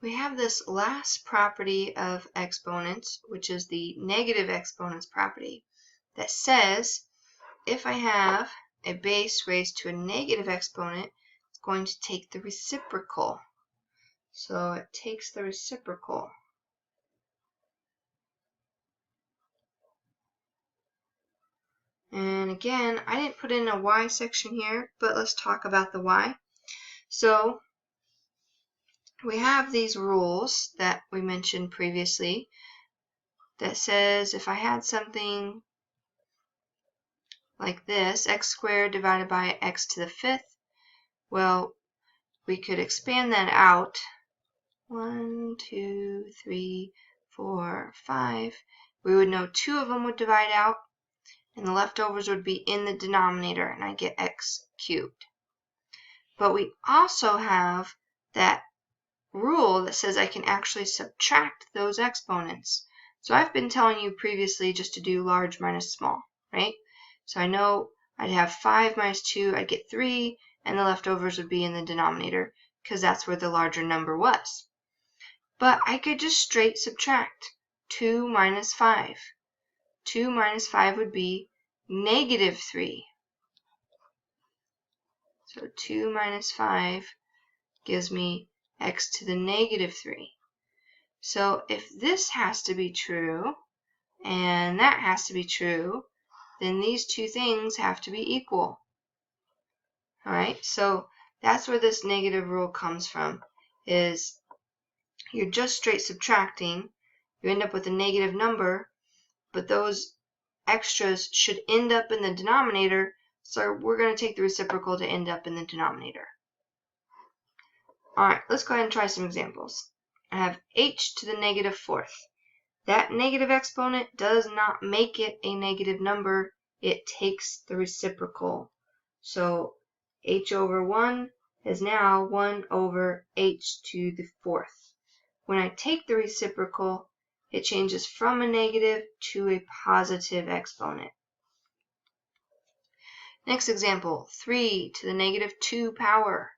We have this last property of exponents, which is the negative exponents property, that says if I have a base raised to a negative exponent, it's going to take the reciprocal. So it takes the reciprocal. And again, I didn't put in a y section here, but let's talk about the y. So we have these rules that we mentioned previously that says if I had something like this, x squared divided by x to the fifth, well, we could expand that out. 1, 2, 3, 4, 5. We would know 2 of them would divide out, and the leftovers would be in the denominator, and I get x cubed. But we also have that rule that says I can actually subtract those exponents. So I've been telling you previously just to do large minus small, right? So I know I'd have 5 minus 2, I'd get 3, and the leftovers would be in the denominator because that's where the larger number was. But I could just straight subtract 2 minus 5. 2 minus 5 would be negative 3. So 2 minus 5 gives me x to the negative 3. So if this has to be true and that has to be true, then these two things have to be equal. Alright, so that's where this negative rule comes from, is you're just straight subtracting. You end up with a negative number, but those extras should end up in the denominator, so we're going to take the reciprocal to end up in the denominator. Alright, let's go ahead and try some examples. I have h to the negative fourth. That negative exponent does not make it a negative number, it takes the reciprocal. So h over 1 is now 1 over h to the fourth. When I take the reciprocal, it changes from a negative to a positive exponent. Next example, 3 to the negative 2 power.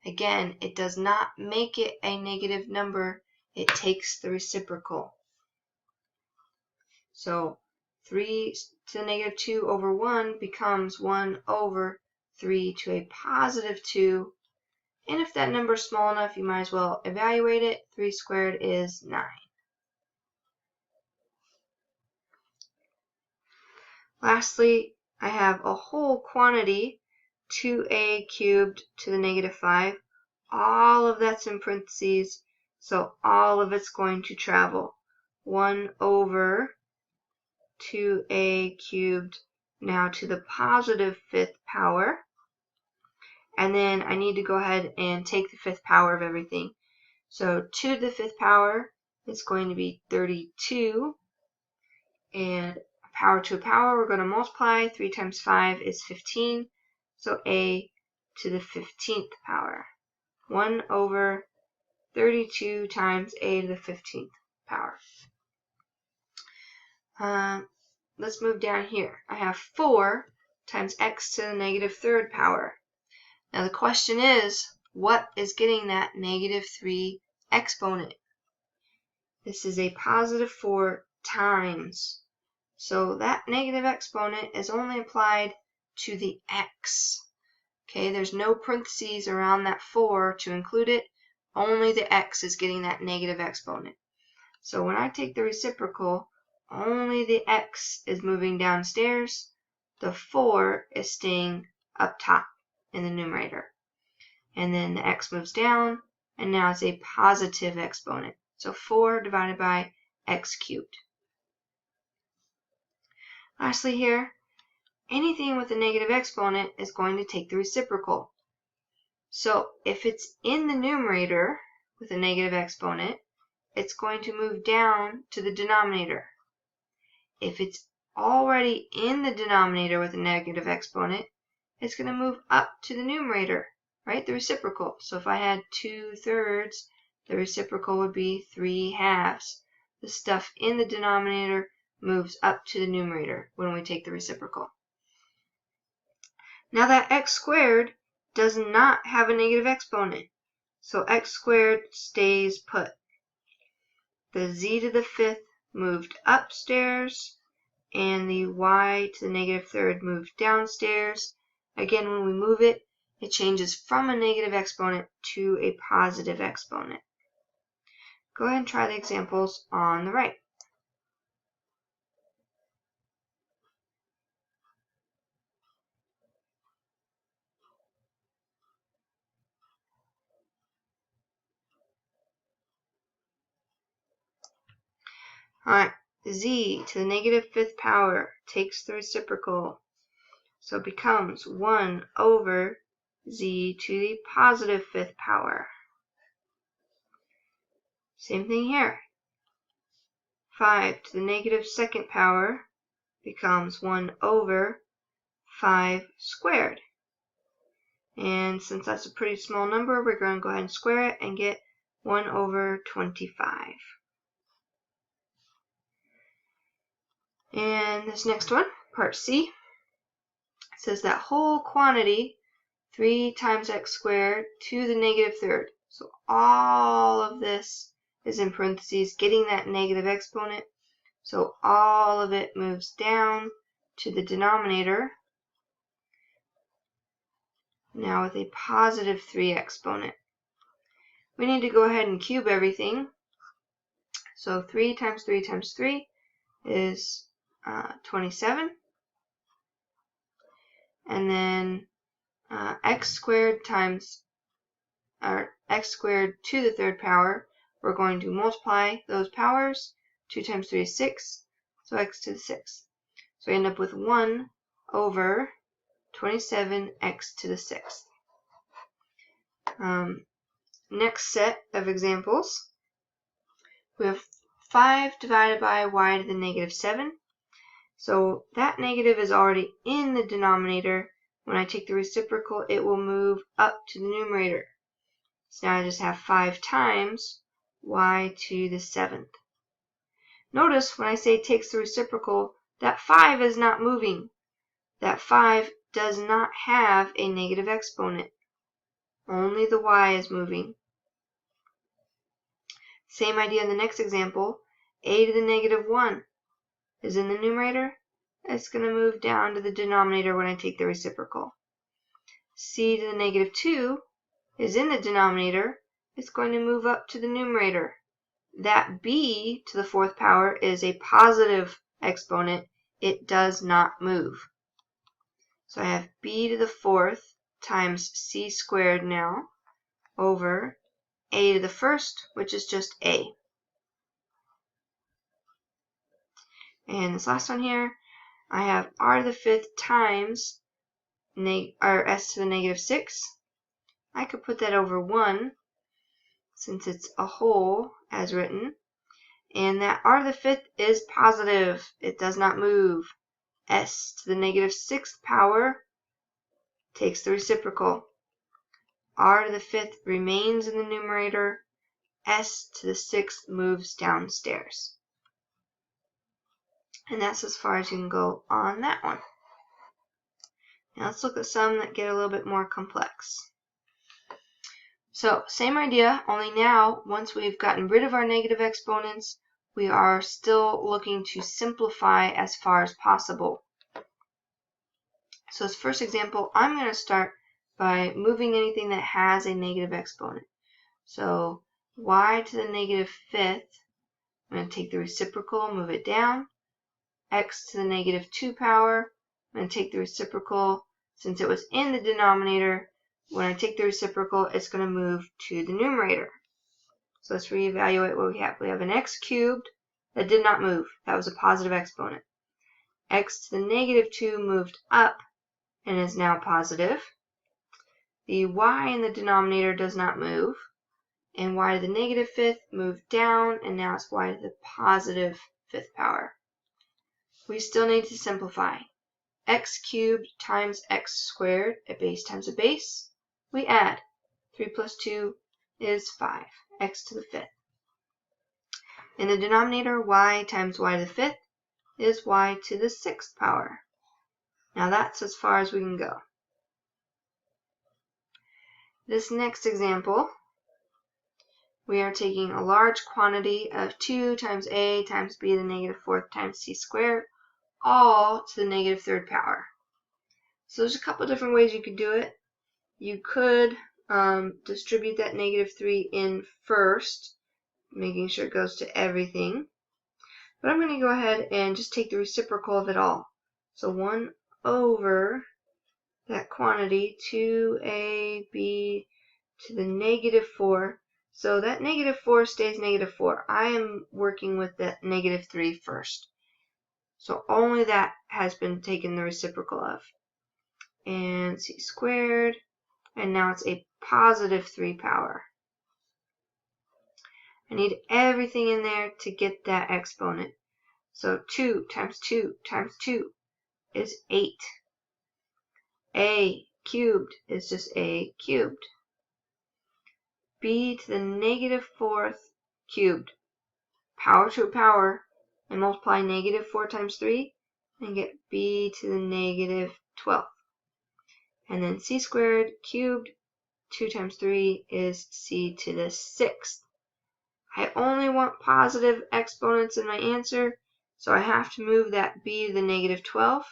Again, it does not make it a negative number, it takes the reciprocal. So 3 to the negative 2 over 1 becomes 1 over 3 to a positive 2. And if that number is small enough, you might as well evaluate it. 3 squared is 9. Lastly, I have a whole quantity, 2a cubed to the negative 5. All of that's in parentheses, so all of it's going to travel. 1 over 2a cubed now to the positive fifth power. And then I need to go ahead and take the fifth power of everything. So 2 to the fifth power is going to be 32. And a power to a power, we're going to multiply. 3 times 5 is 15. So a to the 15th power. 1 over 32 times a to the 15th power. Let's move down here. I have 4 times x to the negative third power. Now the question is, what is getting that negative 3 exponent? This is a positive 4 times. So that negative exponent is only applied to the x. Okay, there's no parentheses around that 4 to include it. Only the x is getting that negative exponent. So when I take the reciprocal, only the x is moving downstairs. The 4 is staying up top in the numerator. And then the x moves down, and now it's a positive exponent. So 4 divided by x cubed. Lastly here, anything with a negative exponent is going to take the reciprocal. So if it's in the numerator with a negative exponent, it's going to move down to the denominator. If it's already in the denominator with a negative exponent, it's going to move up to the numerator, right? The reciprocal. So if I had 2/3, the reciprocal would be 3/2. The stuff in the denominator moves up to the numerator when we take the reciprocal. Now that x squared does not have a negative exponent. So x squared stays put. The z to the fifth moved upstairs, and the y to the negative third moved downstairs. Again, when we move it, it changes from a negative exponent to a positive exponent. Go ahead and try the examples on the right. Alright, z to the negative fifth power takes the reciprocal, so it becomes 1 over z to the positive fifth power. Same thing here. 5 to the negative second power becomes 1 over 5 squared. And since that's a pretty small number, we're going to go ahead and square it and get 1 over 25. And this next one, part C, says that whole quantity, 3 times x squared to the negative third. So all of this is in parentheses, getting that negative exponent. So all of it moves down to the denominator, now with a positive 3 exponent. We need to go ahead and cube everything. So 3 times 3 times 3 is 27. And then x squared times, or x squared to the third power, we're going to multiply those powers. 2 times 3 is 6, so x to the 6th. So we end up with 1 over 27x to the 6th. Next set of examples, we have 5 divided by y to the negative 7. So that negative is already in the denominator. When I take the reciprocal, it will move up to the numerator. So now I just have 5 times y to the 7th. Notice when I say takes the reciprocal, that 5 is not moving. That 5 does not have a negative exponent. Only the y is moving. Same idea in the next example. A to the negative 1 is in the numerator. It's going to move down to the denominator when I take the reciprocal. C to the negative 2 is in the denominator. It's going to move up to the numerator. That b to the fourth power is a positive exponent. It does not move. So I have b to the fourth times c squared now over a to the first, which is just a. And this last one here, I have r to the fifth times s to the negative 6. I could put that over 1 since it's a whole as written. And that r to the fifth is positive. It does not move. S to the negative 6th power takes the reciprocal. R to the fifth remains in the numerator. S to the 6th moves downstairs. And that's as far as you can go on that one. Now let's look at some that get a little bit more complex. So same idea, only now once we've gotten rid of our negative exponents, we are still looking to simplify as far as possible. So this first example, I'm going to start by moving anything that has a negative exponent. So y to the negative 5th, I'm going to take the reciprocal, move it down. X to the negative 2 power, I'm going to take the reciprocal. Since it was in the denominator, when I take the reciprocal, it's going to move to the numerator. So let's reevaluate what we have. We have an x cubed that did not move. That was a positive exponent. X to the negative 2 moved up and is now positive. The y in the denominator does not move. And y to the negative 5th moved down, and now it's y to the positive 5th power. We still need to simplify. X cubed times x squared, a base times a base. We add. 3 plus 2 is 5, x to the 5th. In the denominator, y times y to the 5th is y to the 6th power. Now that's as far as we can go. This next example, we are taking a large quantity of 2 times a times b to the negative fourth times c squared, all to the negative third power. So there's a couple different ways you could do it. You could distribute that negative 3 in first, making sure it goes to everything. But I'm going to go ahead and just take the reciprocal of it all. So 1 over that quantity, 2ab to the negative 4. So that negative 4 stays negative 4. I am working with that negative 3 first. So only that has been taken the reciprocal of. And c squared. And now it's a positive 3 power. I need everything in there to get that exponent. So 2 times 2 times 2 is 8. A cubed is just a cubed. B to the negative fourth cubed. Power to a power, and multiply negative 4 times 3 and get b to the negative 12th. And then c squared cubed, 2 times 3 is c to the 6th. I only want positive exponents in my answer, so I have to move that b to the negative 12.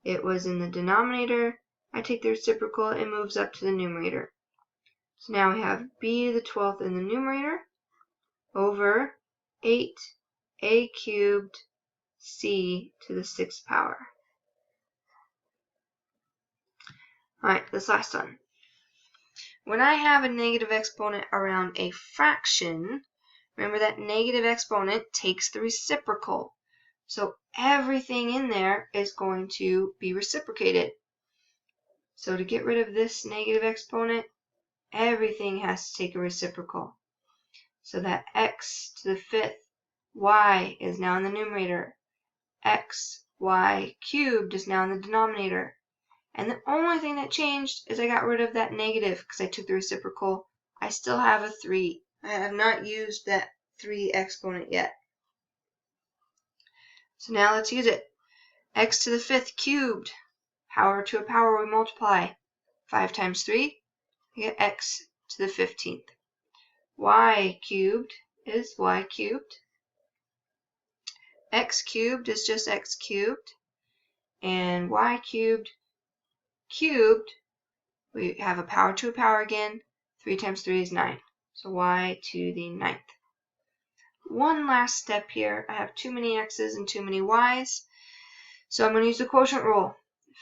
It was in the denominator. I take the reciprocal, it moves up to the numerator. So now we have b to the 12th in the numerator over 8a cubed c to the 6th power. Alright, this last one. When I have a negative exponent around a fraction, remember that negative exponent takes the reciprocal. So everything in there is going to be reciprocated. So to get rid of this negative exponent, everything has to take a reciprocal. So that x to the 5th, y is now in the numerator. X, y cubed is now in the denominator. And the only thing that changed is I got rid of that negative because I took the reciprocal. I still have a 3. I have not used that 3 exponent yet. So now let's use it. X to the 5th cubed. Power to a power, we multiply. 5 times 3, we get x to the 15th. Y cubed is y cubed. X cubed is just x cubed. And y cubed cubed, we have a power to a power again. 3 times 3 is 9. So y to the 9th. One last step here. I have too many x's and too many y's. So I'm going to use the quotient rule.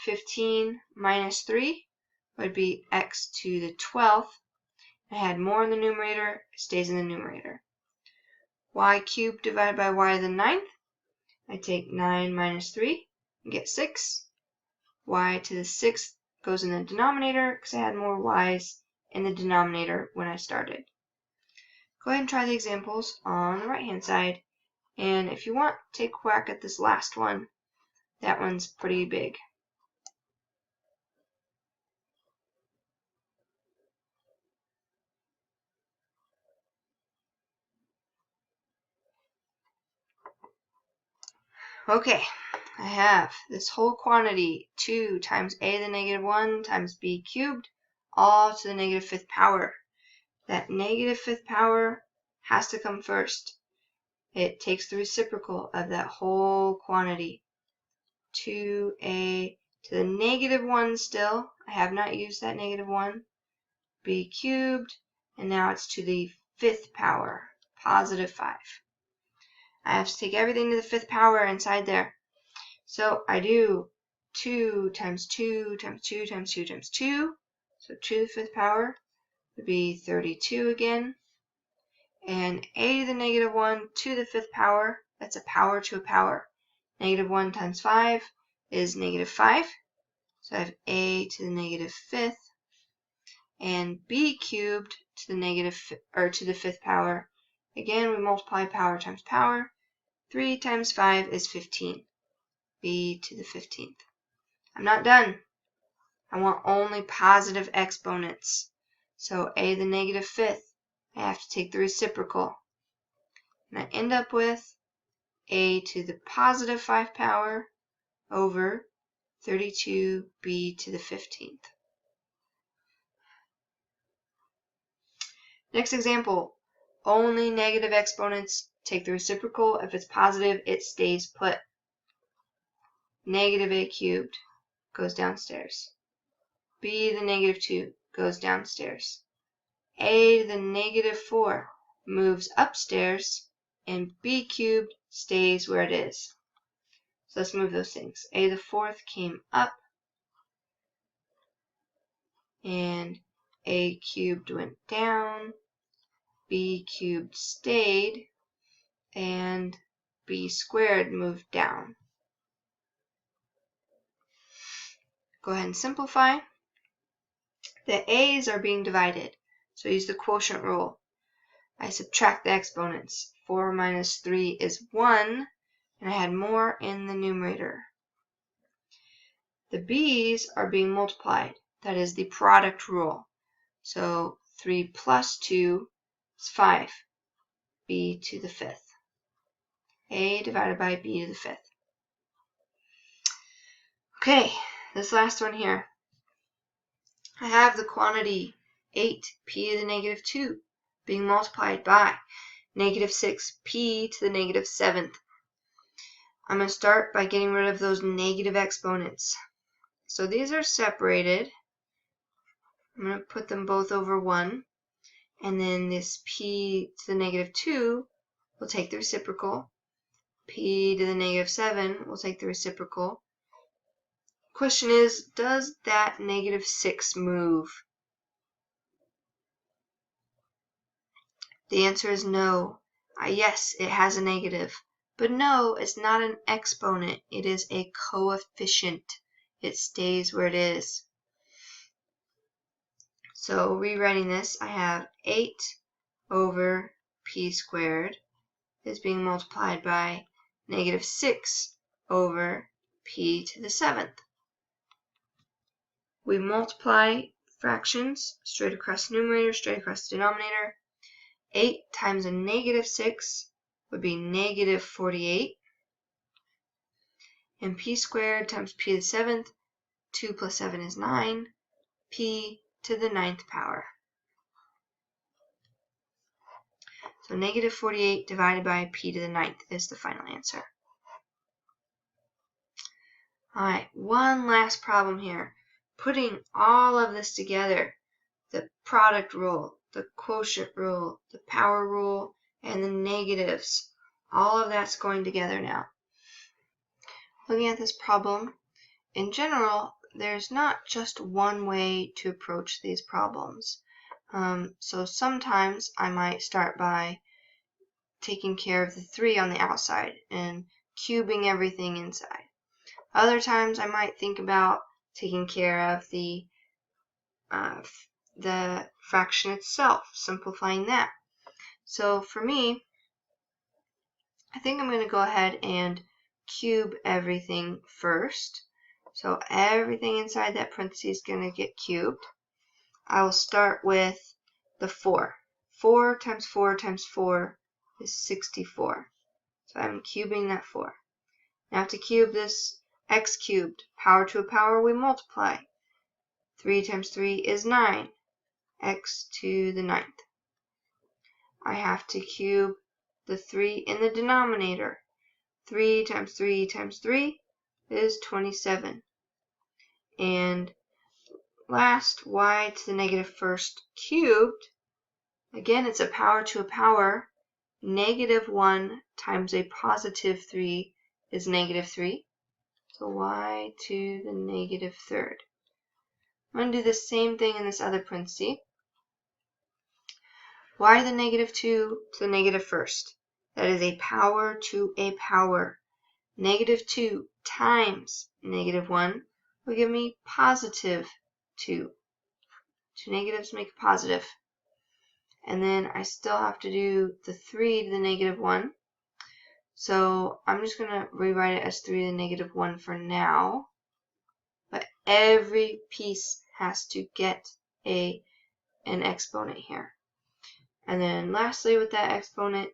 15 minus 3 would be x to the 12th. I had more in the numerator, it stays in the numerator. Y cubed divided by y to the 9th. I take 9 minus 3 and get 6. Y to the 6th goes in the denominator because I had more y's in the denominator when I started. Go ahead and try the examples on the right hand side. And if you want, take a whack at this last one. That one's pretty big. Okay, I have this whole quantity, 2 times a to the negative 1 times b cubed, all to the negative 5th power. That negative 5th power has to come first. It takes the reciprocal of that whole quantity. 2a to the negative 1 still. I have not used that negative 1. B cubed, and now it's to the 5th power, positive 5. I have to take everything to the 5th power inside there. So I do 2 times 2 times 2 times 2 times 2. So 2 to the 5th power would be 32 again. And a to the negative 1 to the 5th power, that's a power to a power. Negative 1 times 5 is negative 5. So I have a to the negative 5th. And b cubed to the negative, or to the 5th power. Again, we multiply power times power. 3 times 5 is 15. B to the 15th. I'm not done. I want only positive exponents. So a to the negative 5th, I have to take the reciprocal. And I end up with a to the positive 5 power over 32b to the 15th. Next example. only negative exponents take the reciprocal. If it's positive, it stays put. Negative a cubed goes downstairs. B to the negative 2 goes downstairs. A to the negative 4 moves upstairs, and b cubed stays where it is. So let's move those things. A to the 4th came up, and a cubed went down, b cubed stayed, and b squared moved down. Go ahead and simplify. The a's are being divided, so I use the quotient rule. I subtract the exponents. 4 minus 3 is 1, and I had more in the numerator. The b's are being multiplied. That is the product rule. So 3 plus 2 is 5. B to the 5th. A divided by B to the 5th. Okay, this last one here. I have the quantity 8 p to the negative 2 being multiplied by negative 6 p to the negative 7th. I'm going to start by getting rid of those negative exponents. So these are separated. I'm going to put them both over 1. And then this p to the negative 2 will take the reciprocal. P to the negative 7 will take the reciprocal. Question is, does that negative 6 move? The answer is no. Yes, it has a negative. But no, it's not an exponent. It is a coefficient. It stays where it is. So rewriting this, I have 8 over p squared is being multiplied by negative 6 over p to the 7th. We multiply fractions straight across the numerator, straight across the denominator. 8 times a negative 6 would be negative 48. And p squared times p to the 7th, 2 plus 7 is 9, p to the 9th power. So negative 48 divided by p to the 9th is the final answer. Alright, one last problem here. Putting all of this together, the product rule, the quotient rule, the power rule, and the negatives, all of that's going together now. Looking at this problem, in general, there's not just one way to approach these problems. So sometimes I might start by taking care of the 3 on the outside and cubing everything inside. Other times I might think about taking care of the fraction itself, simplifying that. So for me, I think I'm going to go ahead and cube everything first. So everything inside that parenthesis is going to get cubed. I will start with the 4. 4 times 4 times 4 is 64. So I'm cubing that 4. Now to cube this x cubed, power to a power, we multiply. 3 times 3 is 9, x to the 9th. I have to cube the 3 in the denominator. 3 times 3 times 3 is 27. And last, y to the negative first cubed, again it's a power to a power. Negative 1 times a positive 3 is negative 3. So y to the negative third. I'm going to do the same thing in this other parenthesis. Y to the negative 2 to the negative first. That is a power to a power. Negative 2 times negative 1 will give me positive 2. Two negatives make a positive. And then I still have to do the 3 to the negative 1. So I'm just going to rewrite it as 3 to the negative 1 for now. But every piece has to get an exponent here. And then lastly with that exponent,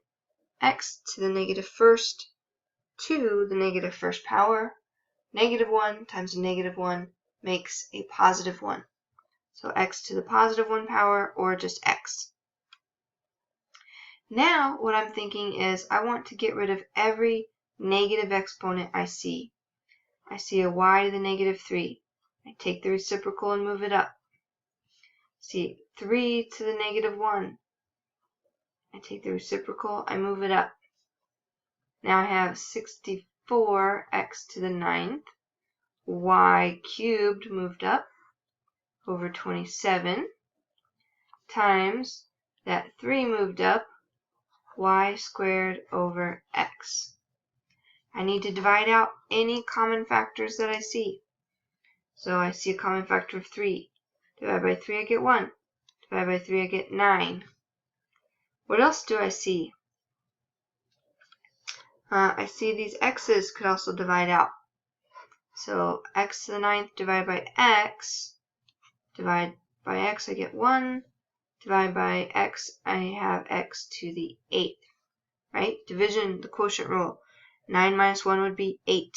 x to the negative first to the negative first power. Negative 1 times a negative 1 makes a positive 1. So x to the positive 1 power, or just x. Now what I'm thinking is I want to get rid of every negative exponent I see. I see a y to the negative 3. I take the reciprocal and move it up. See 3 to the negative 1. I take the reciprocal, I move it up. Now I have 64x to the 9th, y cubed moved up over 27 times that 3 moved up, y squared over x. I need to divide out any common factors that I see. So I see a common factor of 3. Divide by 3, I get 1. Divide by 3, I get 9. What else do I see? I see these x's could also divide out. So x to the 9th divided by x. Divide by x, I get 1. Divide by x, I have x to the 8th. Right? Division, the quotient rule. 9 minus 1 would be 8.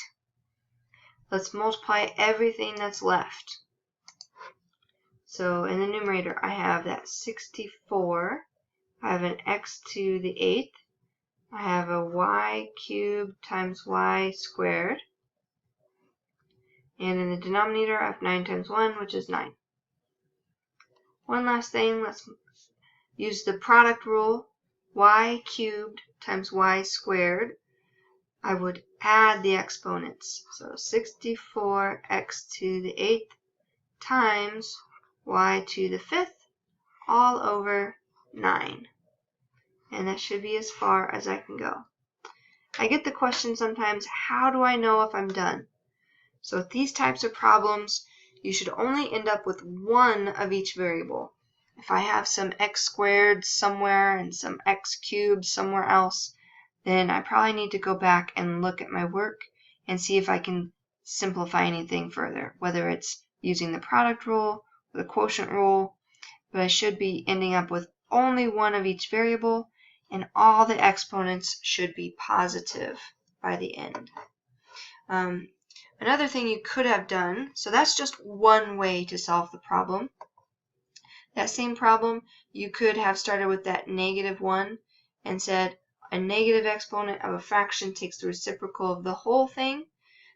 Let's multiply everything that's left. So in the numerator, I have that 64. I have an x to the 8th. I have a y cubed times y squared. And in the denominator, I have 9 times 1, which is 9. One last thing, let's use the product rule. Y cubed times y squared. I would add the exponents. So 64x to the 8th times y to the 5th all over 9. And that should be as far as I can go. I get the question sometimes, how do I know if I'm done? So with these types of problems, you should only end up with one of each variable. If I have some x squared somewhere and some x cubed somewhere else, then I probably need to go back and look at my work and see if I can simplify anything further, whether it's using the product rule or the quotient rule. But I should be ending up with only one of each variable, and all the exponents should be positive by the end. Another thing you could have done, so that's just one way to solve the problem. That same problem, you could have started with that negative 1 and said a negative exponent of a fraction takes the reciprocal of the whole thing.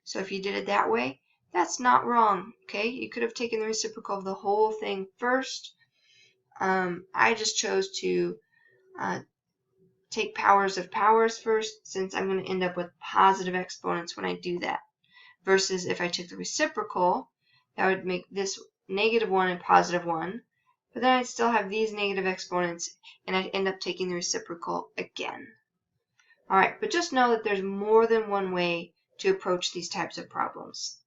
So if you did it that way, that's not wrong, okay? You could have taken the reciprocal of the whole thing first. I just chose to take powers of powers first, since I'm going to end up with positive exponents when I do that. Versus if I took the reciprocal, that would make this negative 1 and positive 1. But then I'd still have these negative exponents, and I'd end up taking the reciprocal again. Alright, but just know that there's more than one way to approach these types of problems.